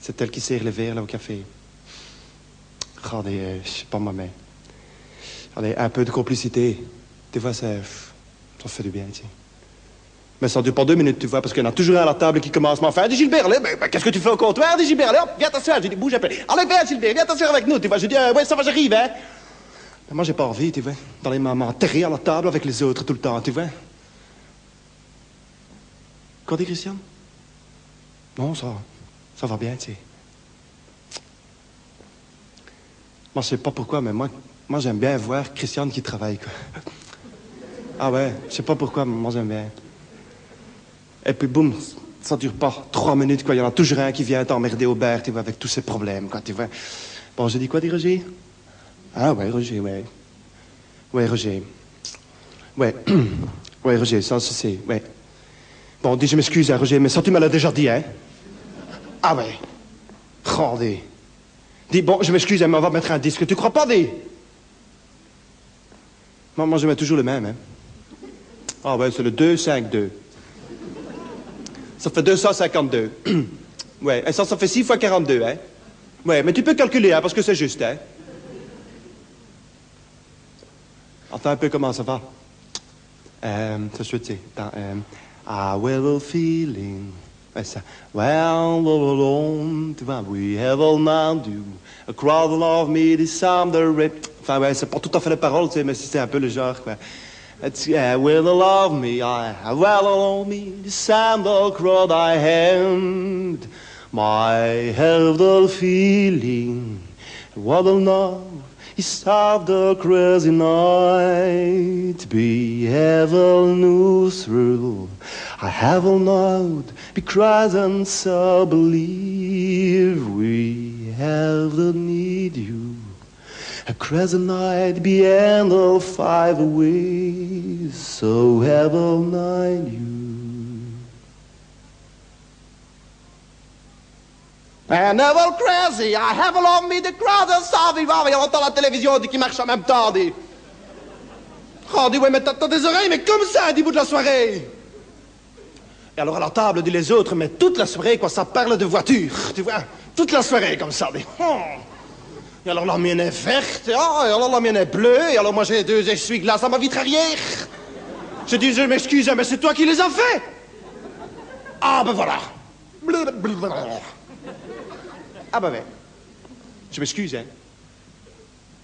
C'est elle qui sert les verres là au café. Regardez, je sais pas moi, mais... Regardez, un peu de complicité. Tu vois, ça fait du bien, tu sais. Mais ça dure pas 2 minutes, tu vois, parce qu'il y en a toujours un à la table qui commence. Mais enfin, dis Gilbert, là, qu'est-ce que tu fais au comptoir, dis Gilbert, là, hop, viens t'asseoir. J'ai dit, bouge un peu. Allez, viens Gilbert, viens t'asseoir avec nous, tu vois. Je dis, ouais, ça va, j'arrive, hein. Mais moi, j'ai pas envie, tu vois, d'aller m'enterrer à la table avec les autres tout le temps, tu vois. Quoi dit Christian? Non, ça va bien, tu sais. Moi, je sais pas pourquoi, mais moi j'aime bien voir Christiane qui travaille, quoi. Ah ouais, je sais pas pourquoi, mais moi, j'aime bien. Et puis, boum, ça dure pas 3 minutes, quoi. Il y en a toujours un qui vient t'emmerder au bar, tu vois, avec tous ses problèmes, quoi, tu vois. Bon, j'ai dit quoi, dit Roger? Ah ouais, Roger, ouais. Ouais, Roger. Ouais. Ouais, Roger, ça, c'est... Ouais. Bon, dis, je m'excuse, hein, Roger, mais ça, tu me l'as déjà dit, hein? Ah ouais. Rendez. Dis, bon, je m'excuse, hein, mais on va mettre un disque. Tu crois pas, dis? Moi, je mets toujours le même, hein. Ah ouais, c'est le 2-5-2. Ça fait 252. Ouais, et ça fait 6 fois 42, hein. Ouais, mais tu peux calculer, hein, parce que c'est juste, hein. Attends un peu comment ça va. Ça suite, c'est dans... I will a feeling... Ouais, ça... Well, all alone, tu vois, we have all now do. A crowd of me, this time the rip... Enfin, ouais, c'est pas tout à fait les paroles, tu sais, mais c'est un peu le genre, quoi. It's, will they love me? I well alone me, the sandal crowd I hand. My healthy feeling, what I'll know is of the crazy night. Be heaven new thrill. I have all night, be crying so believe we have the need you. A crescent night beyond all 5 ways, so have all night you. And never crazy, I have along me the crowd of Savi Vavi. On entend la télévision qui marche en même temps, dit. Oh, dis, ouais, mais t'as des oreilles, mais comme ça, dit bout de la soirée. Et alors à la table, dit les autres, mais toute la soirée, quoi, ça parle de voiture, tu vois. Toute la soirée, comme ça, dit. Oh. Et alors la mienne est verte, et alors la mienne est bleue, et alors moi j'ai 2 essuie-glaces à ma vitre arrière. Je dis, je m'excuse, mais c'est toi qui les as fait. Ah ben voilà. Ah ben ouais. Je m'excuse, hein.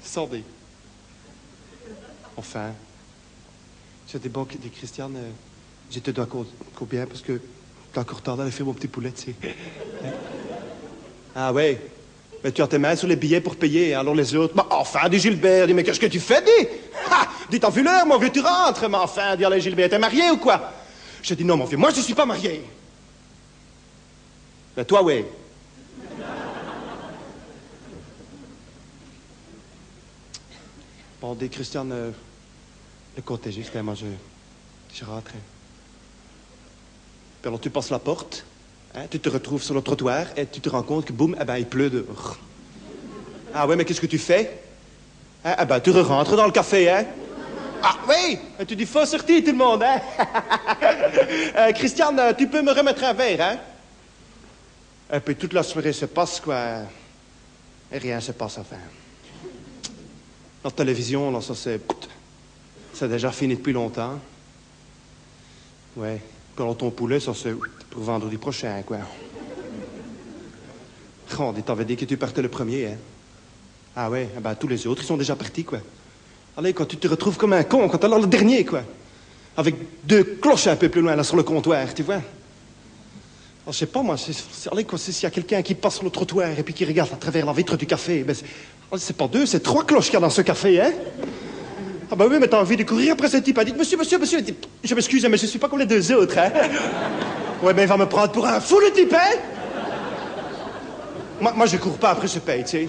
Sortez. Enfin. J'ai des bons des Christiane, je te dois combien parce que t'as encore tard d'aller faire mon petit poulet, tu sais. Ah ouais. Mais tu as tes mains sur les billets pour payer, alors les autres... Bah, enfin, dit Gilbert, dis, mais qu'est-ce que tu fais, dis? Ha! Dis, t'as vu l'heure, mon vieux, tu rentres, mais enfin, dis, allez, Gilbert, t'es marié ou quoi? Je dis, non, mon vieux, moi, je suis pas marié. Mais toi, oui. Bon, dis, Christiane, le compte est juste, hein, moi, je rentre. Puis alors, tu passes la porte... Hein, tu te retrouves sur le trottoir et tu te rends compte que, boum, eh ben, il pleut dehors. Ah ouais, mais qu'est-ce que tu fais? Hein, eh ben, tu rentres dans le café, hein? Ah oui! Et tu dis, faut sortir tout le monde, hein? Christiane, tu peux me remettre un verre, hein? Et puis toute la soirée se passe, quoi. Et rien se passe, enfin. La télévision, là, ça c'est déjà fini depuis longtemps. Ouais. Quand ton poulet, ça c'est pour vendredi prochain, quoi. Oh, t'avais dit que tu partais le premier, hein? Ah ouais, ben tous les autres, ils sont déjà partis, quoi. Allez, quand tu te retrouves comme un con, quand t'es là le dernier, quoi. Avec 2 cloches un peu plus loin, là, sur le comptoir, tu vois. Alors, je sais pas, moi, allez, quoi, s'il y a quelqu'un qui passe sur le trottoir et puis qui regarde à travers la vitre du café, ben, c'est pas 2, c'est 3 cloches qu'il y a dans ce café, hein? Ah ben oui, mais t'as envie de courir après ce type. Elle dit, monsieur, je m'excuse, mais je suis pas comme les 2 autres, hein. Ouais, mais il va me prendre pour un fou, le type, hein. Moi, je cours pas après ce paye, tu sais.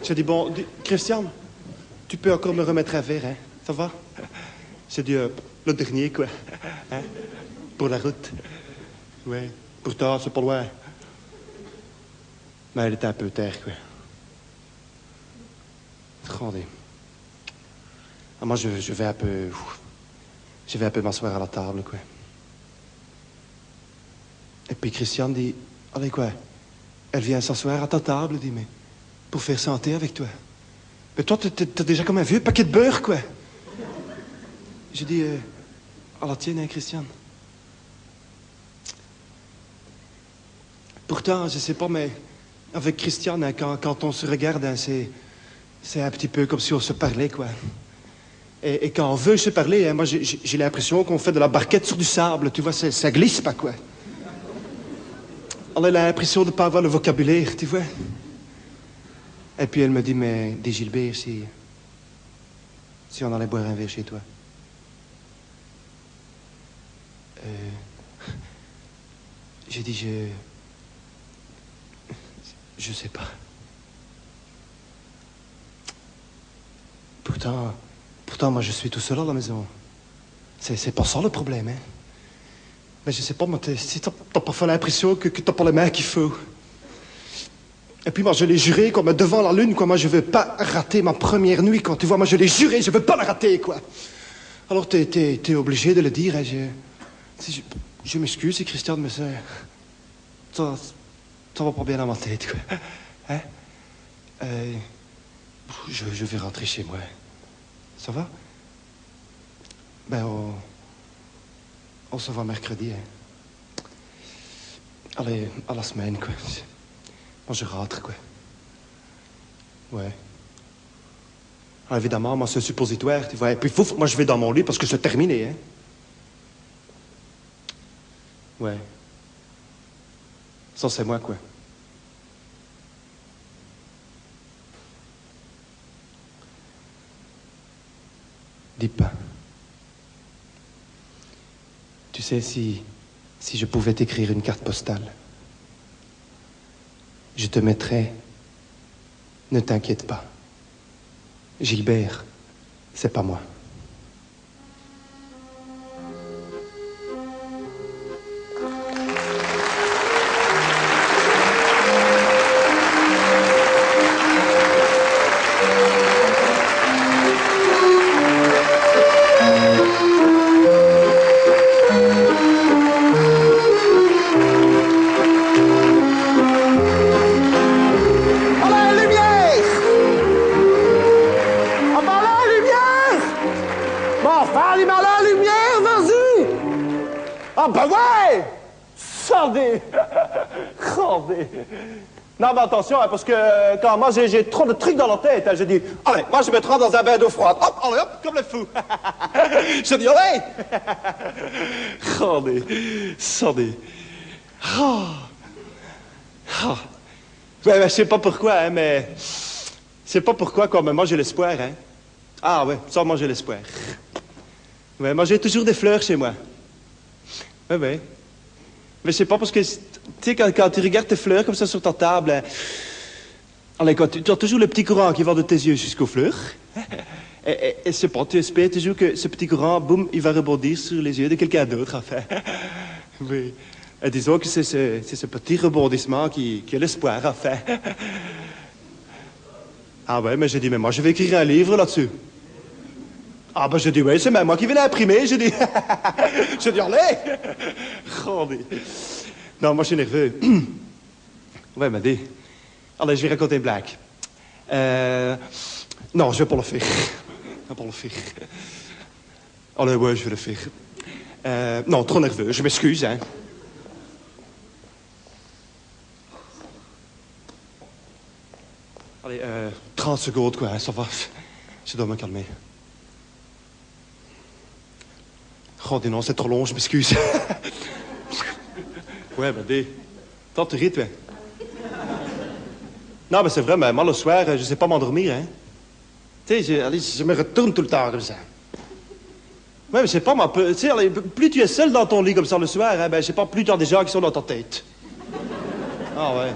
J'ai dit, bon, Christiane, tu peux encore me remettre un verre, hein. Ça va? J'ai dit, le dernier, quoi. Hein? Pour la route. Ouais. Pourtant, c'est pas loin. Mais elle était un peu terre, quoi. Attendez. Ah, moi, je vais un peu... Je vais un peu m'asseoir à la table, quoi. Et puis Christiane dit, allez quoi, elle vient s'asseoir à ta table, dit, mais pour faire santé avec toi. Mais toi, t'as déjà comme un vieux paquet de beurre, quoi. J'ai dit, à la tienne, hein, Christiane. Pourtant, je sais pas, mais avec Christiane, hein, quand on se regarde, hein, c'est un petit peu comme si on se parlait, quoi. Et quand on veut se parler, hein, moi, j'ai l'impression qu'on fait de la barquette sur du sable, tu vois, ça glisse pas, quoi. On a l'impression de ne pas avoir le vocabulaire, tu vois. Et puis elle me dit, mais dis Gilbert, si on allait boire un verre chez toi. J'ai dit, je sais pas. Pourtant, moi, je suis tout seul à la maison. C'est pas ça le problème, hein. Mais je sais pas, moi, si t'as parfois l'impression que t'as pas les mains qu'il faut. Et puis moi, je l'ai juré, quoi, mais devant la lune, quoi, moi, je veux pas rater ma première nuit, quoi. Tu vois, moi, je l'ai juré, je veux pas la rater, quoi. Alors, t'es obligé de le dire, hein. Je m'excuse, c'est Christiane, mais ça va pas bien dans ma tête, quoi. Hein? Je vais rentrer chez moi. Ça va? Ben, on se voit mercredi, hein. Allez, à la semaine, quoi. Moi, je rentre, quoi. Ouais. Alors, évidemment, moi, c'est un suppositoire, tu vois. Et puis, moi, je vais dans mon lit parce que c'est terminé, hein. Ouais. Ça, c'est moi, quoi. Dis pas. Tu sais, si je pouvais t'écrire une carte postale, je te mettrais « Ne t'inquiète pas. Gilbert, c'est pas moi. » Ah, ben ouais! Sardé! Rendez! Non, mais attention, hein, parce que quand moi j'ai trop de trucs dans la tête, hein, je dis, allez, moi je me trempe dans un bain d'eau froide. Hop, allez, hop, comme le fou. Je dis, allez! Rendez! Sardé! Oh. Oh. Ouais, je sais pas pourquoi, hein, mais... Je sais pas pourquoi, quoi, mais moi j'ai l'espoir, hein. Ah ouais, ça, moi j'ai l'espoir. Ouais, moi j'ai toujours des fleurs chez moi. Oui, oui. Mais je sais pas, parce que, tu sais, quand tu regardes tes fleurs comme ça sur ta table, hein, allez, tu as toujours le petit courant qui va de tes yeux jusqu'aux fleurs. Et je sais pas, tu espères toujours que ce petit courant, boum, il va rebondir sur les yeux de quelqu'un d'autre, enfin. Oui. Et disons que c'est ce petit rebondissement qui est l'espoir, enfin. Ah ouais, mais j'ai dit, mais moi je vais écrire un livre là-dessus. Ah ben je dis, oui, c'est même moi qui vais l'imprimer, je dis. Je dis, allez! Rendez. Non, moi je suis nerveux. Ouais, mais dis. Allez, je vais raconter une blague. Non, je vais pas le faire. Je vais pas le faire. Allez, ouais, je vais le faire. Non, trop nerveux, je m'excuse, hein. Allez, 30 secondes, quoi, hein, ça va. Je dois me calmer. Oh, dis non, c'est trop long, je m'excuse. Ouais, ben dis. Tant tu ris, toi. Non, mais c'est vrai, mais moi, le soir, je sais pas m'endormir, hein. Tu sais, je me retourne tout le temps comme ça. Ouais, mais je sais pas, moi, tu sais, plus tu es seul dans ton lit comme ça le soir, hein, ben, je sais pas, plus tu as des gens qui sont dans ta tête. Ah ouais.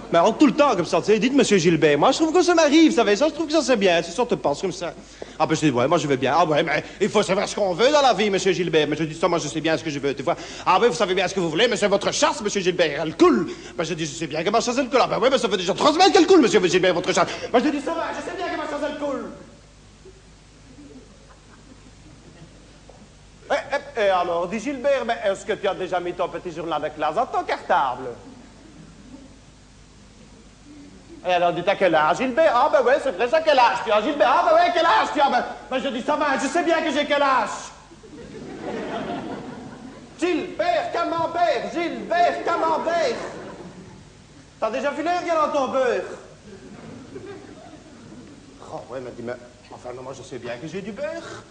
Mais tout le temps comme ça, tu sais, dites Monsieur Gilbert, moi je trouve que ça m'arrive, ça va, ça, je trouve que ça c'est bien, c'est ça te passe comme ça. Ah ben je dis, ouais, moi je vais bien. Ah ouais, mais il faut savoir ce qu'on veut dans la vie, Monsieur Gilbert. Mais je dis ça, moi je sais bien ce que je veux, tu vois. Ah oui, vous savez bien ce que vous voulez, mais c'est votre chasse, Monsieur Gilbert, elle coule. Ben je dis, je sais bien que ma chasse elle coule. Ah ben ouais, mais ça fait déjà 3 semaines qu'elle coule, Monsieur Gilbert, votre chasse. Ben je dis, ça va, je sais bien que ma chasse elle coule. Et alors, dit Gilbert, mais est-ce que tu as déjà mis ton petit journal de classe dans ton cartable? Et alors, dis, t'as quel âge, Gilbert? Ah, ben ouais, c'est vrai, ça, quel âge tu as, Gilbert? Ah, ben ouais, quel âge tu as? Ben je dis, ça va, je sais bien que j'ai quel âge. Gilbert Camembert, Gilbert Camembert. T'as déjà filé rien dans ton beurre? Oh, ouais, mais enfin, non, moi, je sais bien que j'ai du beurre.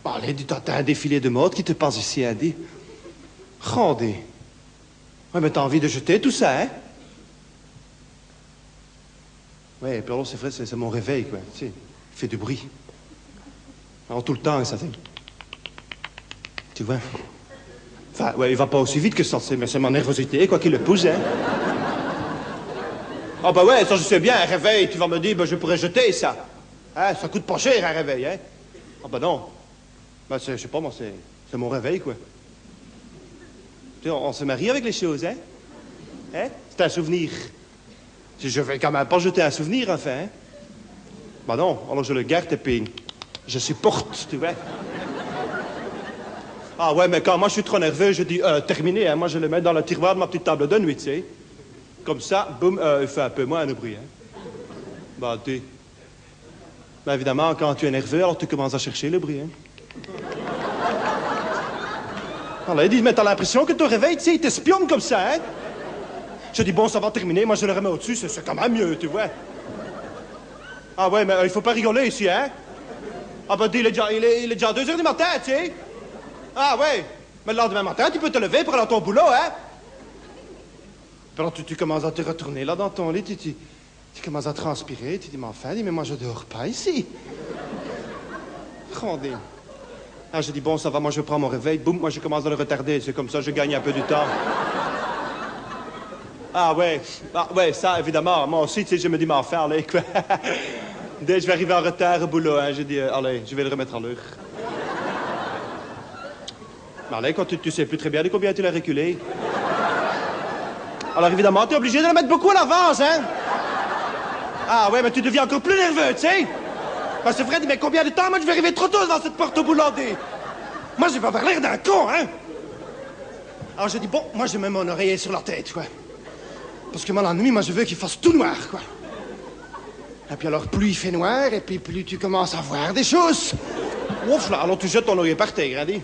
Bon, allez, dis, t'as un défilé de mode qui te passe ici, hein, dis. Rendez. Ouais, mais t'as envie de jeter tout ça, hein? Ouais, et puis alors, c'est vrai, c'est mon réveil, quoi. Tu sais, il fait du bruit. Alors, tout le temps, ça fait... Tu vois? Enfin, ouais, il va pas aussi vite que ça, mais c'est ma nervosité, quoi, qui le pousse, hein? Ah, bah ouais, ça, je sais bien, un réveil, tu vas me dire, ben, je pourrais jeter ça. Hein, ça coûte pas cher, un réveil, hein? Ah, bah non. Ben, je sais pas, moi, c'est mon réveil, quoi. Tu sais, on se marie avec les choses, hein? Hein? C'est un souvenir. Je vais quand même pas jeter un souvenir, enfin, hein? Bah non, alors je le garde et puis je supporte, tu vois. Ah ouais, mais quand moi je suis trop nerveux, je dis, terminé, hein? Moi je le mets dans le tiroir de ma petite table de nuit, tu sais. Comme ça, boum, il fait un peu moins de bruit, hein? Bah, tu... Ben évidemment, quand tu es nerveux, alors tu commences à chercher le bruit, hein? Alors, il dit, mais t'as l'impression que ton réveil, tu sais, il t'espionne comme ça, hein? Je dis, bon, ça va terminer, moi je le remets au-dessus, c'est quand même mieux, tu vois. Ah ouais, mais il faut pas rigoler ici, hein? Ah ben, il est déjà 2 heures du matin, tu sais. Ah ouais, mais le lendemain matin, tu peux te lever pour aller à ton boulot, hein? Alors tu commences à te retourner là dans ton lit, tu commences à transpirer, tu dis, mais enfin, mais moi je dors pas ici. Rendez. Ah, je dis, bon, ça va, moi je prends mon réveil, boum, moi je commence à le retarder, c'est comme ça, je gagne un peu du temps. Ah ouais, ça, évidemment, moi aussi, tu sais, je me dis, mais enfin, allez, quoi. Dès que je vais arriver en retard au boulot, hein, je dis, allez, je vais le remettre à l'heure. Mais allez, quand tu sais plus très bien de combien tu l'as reculé. Alors, évidemment, tu es obligé de le mettre beaucoup à l'avance, hein. Ah ouais, mais tu deviens encore plus nerveux, tu sais. Parce que Fred, mais combien de temps, moi, je vais arriver trop tôt dans cette porte au boulot, moi, je vais avoir l'air d'un con, hein. Alors, je dis, bon, moi, je mets mon oreiller sur la tête, quoi. Parce que moi, la nuit, moi, je veux qu'il fasse tout noir, quoi. Et puis alors, plus il fait noir, et puis plus tu commences à voir des choses. Ouf, là, alors tu jettes ton oreiller par terre, hein, dis.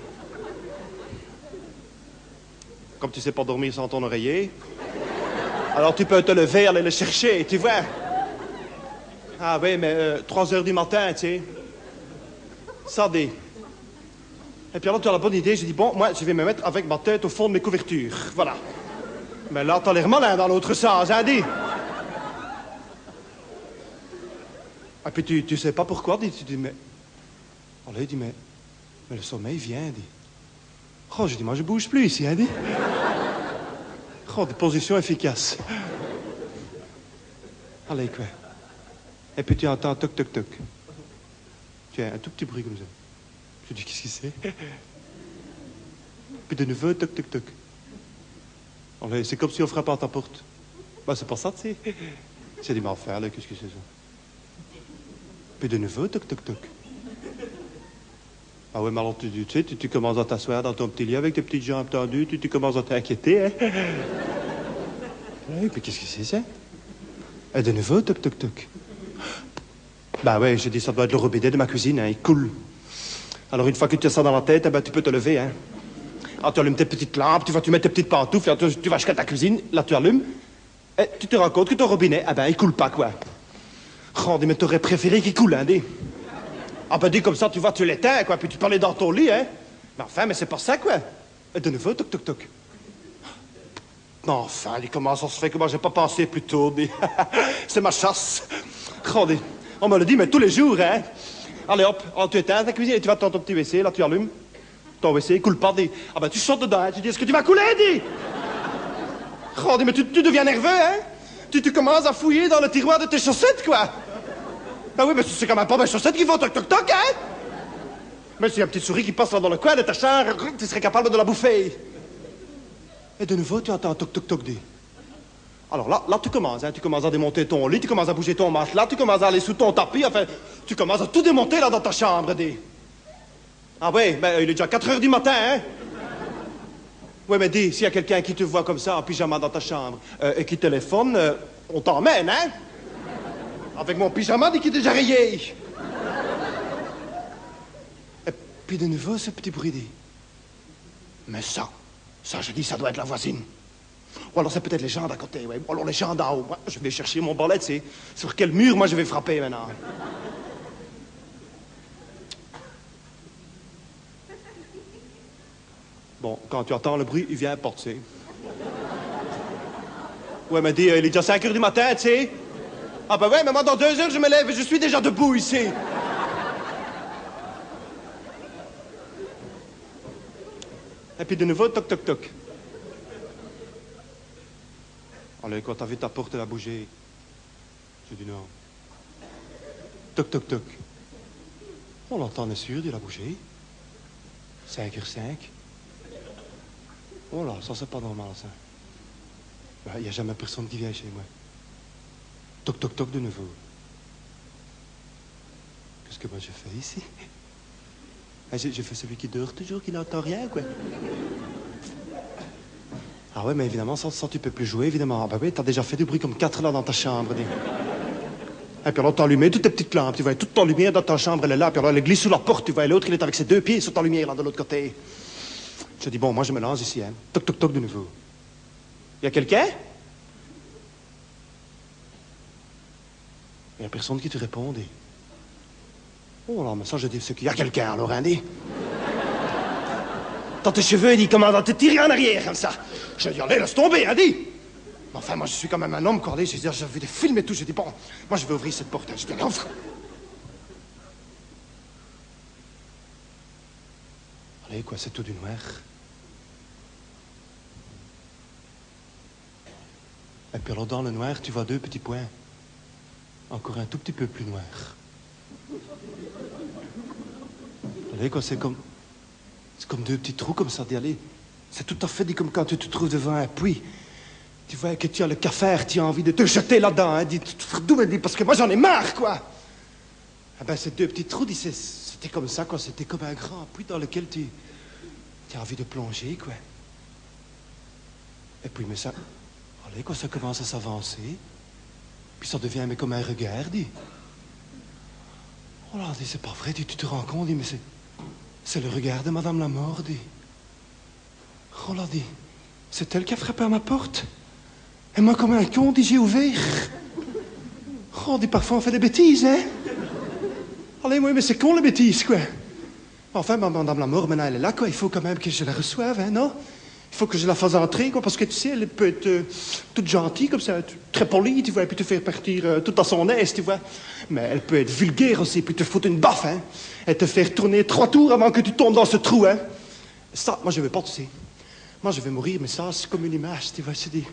Comme tu sais pas dormir sans ton oreiller, alors tu peux te lever, aller le chercher, tu vois. Ah oui, mais 3 heures du matin, tu sais. Ça, dit. Et puis alors, tu as la bonne idée, j'ai dit, bon, moi, je vais me mettre avec ma tête au fond de mes couvertures, voilà. Mais là, t'as l'air malin dans l'autre sens, hein, dis. Et puis tu sais pas pourquoi, dis, tu dis, mais... Allez, dis, mais le sommeil vient, dis. Oh, je dis, moi, je bouge plus ici, hein, dis. Oh, des positions efficaces. Allez, quoi. Et puis tu entends toc, toc, toc. Tu as un tout petit bruit comme ça. Je dis, qu'est-ce que c'est? Puis de nouveau, toc, toc, toc. Allez, c'est comme si on frappait à ta porte. Ben, c'est pas ça, tu sais. J'ai dit, mais enfin, là, qu'est-ce que c'est ça? Puis de nouveau, toc, toc, toc. Ah ouais, mais alors, tu sais, tu commences à t'asseoir dans ton petit lit avec tes petites jambes tendues, tu commences à t'inquiéter, hein? Oui, puis qu'est-ce que c'est ça? Et de nouveau, toc, toc, toc. Ben ouais, j'ai dit, ça doit être le robinet de ma cuisine, hein, il coule. Alors, une fois que tu as ça dans la tête, eh ben, tu peux te lever, hein. Alors, tu allumes tes petites lampes, tu mets tes petites pantoufles, tu vas jusqu'à ta cuisine, là, tu allumes, et tu te rends compte que ton robinet, eh ben, il coule pas, quoi. Oh, mais t'aurais préféré qu'il coule, hein, dis. Ah ben, dis comme ça, tu vois, tu l'éteins, quoi, puis tu parlais dans ton lit, hein. Mais enfin, mais c'est pas ça, quoi. Et de nouveau, toc, toc, toc. Non, enfin, dis, comment ça se fait que moi, j'ai pas pensé plus tôt, dis. C'est ma chasse. Oh, dis, on me le dit, mais tous les jours, hein. Allez, hop, tu éteins ta cuisine et tu vas dans ton petit WC, là, tu allumes. Ton WC, il coule pas, dis. Ah ben, tu sautes dedans, hein, tu dis, est-ce que tu vas couler, dis. Oh, dis, mais tu deviens nerveux, hein. Tu commences à fouiller dans le tiroir de tes chaussettes, quoi. Ah oui, mais c'est quand même pas mes chaussettes qui font toc toc toc, hein? Mais s'il y a une petite souris qui passe là dans le coin de ta chambre, tu serais capable de la bouffer. Et de nouveau, tu entends toc toc toc, dis. Alors là, tu commences, hein? Tu commences à démonter ton lit, tu commences à bouger ton matelas, tu commences à aller sous ton tapis, enfin, tu commences à tout démonter là dans ta chambre, dis. Ah ouais, ben il est déjà 4 heures du matin, hein? Ouais, mais dis, s'il y a quelqu'un qui te voit comme ça en pyjama dans ta chambre et qui téléphone, on t'emmène, hein? Avec mon pyjama, dis qu'il est déjà rayé. Et puis de nouveau, ce petit bruit dit. Mais ça, je dis, ça doit être la voisine. Ou alors c'est peut-être les gens d'à côté, ouais. Ou alors les gens d'en haut. Moi, je vais chercher mon balai, tu sais. Sur quel mur, moi, je vais frapper maintenant? Bon, quand tu entends le bruit, il vient porter. Ouais, mais dis, il est déjà 5 heures du matin, tu sais. Ah ben ouais, mais moi, dans 2 heures, je me lève et je suis déjà debout ici. Et puis de nouveau, toc, toc, toc. Allez, quand t'as vu ta porte, elle a bougé. J'ai dit non. Toc, toc, toc. On l'entend, est sûr, il a bougé. 5h05. Oh là, ça c'est pas normal, ça. Il n'y a jamais personne qui vient chez moi. Toc, toc, toc de nouveau. Qu'est-ce que moi je fais ici? J'ai fait celui qui dort toujours, qui n'entend rien, quoi. Ah ouais, mais évidemment, sans tu peux plus jouer, évidemment. Ah bah oui, t'as déjà fait du bruit comme 4 là dans ta chambre, dis. Et puis alors t'as allumé toutes tes petites lampes, tu vois, toute ton lumière dans ta chambre, elle est là, puis alors elle glisse sous la porte, tu vois, et l'autre, il est avec ses 2 pieds sur ta lumière, là, de l'autre côté. Je dis, bon, moi je me lance ici, hein. Toc, toc, toc de nouveau. Il y a quelqu'un? Il n'y a personne qui te répond, dis. Oh là, mais ça, je dis, c'est qu'il y a quelqu'un, alors, hein, dis. Dans tes cheveux, il dit, comment dans tes tirés en arrière, comme ça. Je dis, allez, laisse tomber, hein, dis. Mais enfin, moi, je suis quand même un homme, quoi, allez, j'ai vu des films et tout, j'ai dit, bon, moi, je vais ouvrir cette porte, hein. Je dis, allez, ouvre. Allez, quoi, c'est tout du noir. Et puis alors, dans le noir, tu vois 2 petits points. Encore un tout petit peu plus noir. Allez, quoi, c'est comme 2 petits trous comme ça, dis, allez. C'est tout à fait dit comme quand tu te trouves devant un puits. Tu vois que tu as le cafard, tu as envie de te jeter là-dedans, hein. Dis, parce que moi j'en ai marre, quoi. Ah ben, ces 2 petits trous, dis, c'était comme ça, quoi. C'était comme un grand puits dans lequel tu as envie de plonger, quoi. Et puis, mais ça... Allez, quoi, ça commence à s'avancer. Puis ça devient mais comme un regard, dis. Oh là, dis, c'est pas vrai, tu te rends compte, dis, mais c'est le regard de Madame la Mort, dis. Oh là, dis, c'est elle qui a frappé à ma porte. Et moi, comme un con, dis, j'ai ouvert. Oh, dis, parfois on fait des bêtises, hein. Allez, moi, mais c'est con, les bêtises, quoi. Enfin, Madame la Mort, maintenant, elle est là, quoi. Il faut quand même que je la reçoive, hein, non? Il faut que je la fasse entrer, quoi, parce que, tu sais, elle peut être toute gentille, comme ça, très polie, tu vois, et puis te faire partir tout à son aise, tu vois. Mais elle peut être vulgaire aussi, puis te foutre une baffe, hein. Et te faire tourner 3 tours avant que tu tombes dans ce trou, hein. Ça, moi, je veux pas, tu sais. Moi, je vais mourir, mais ça, c'est comme une image, tu vois, je dis.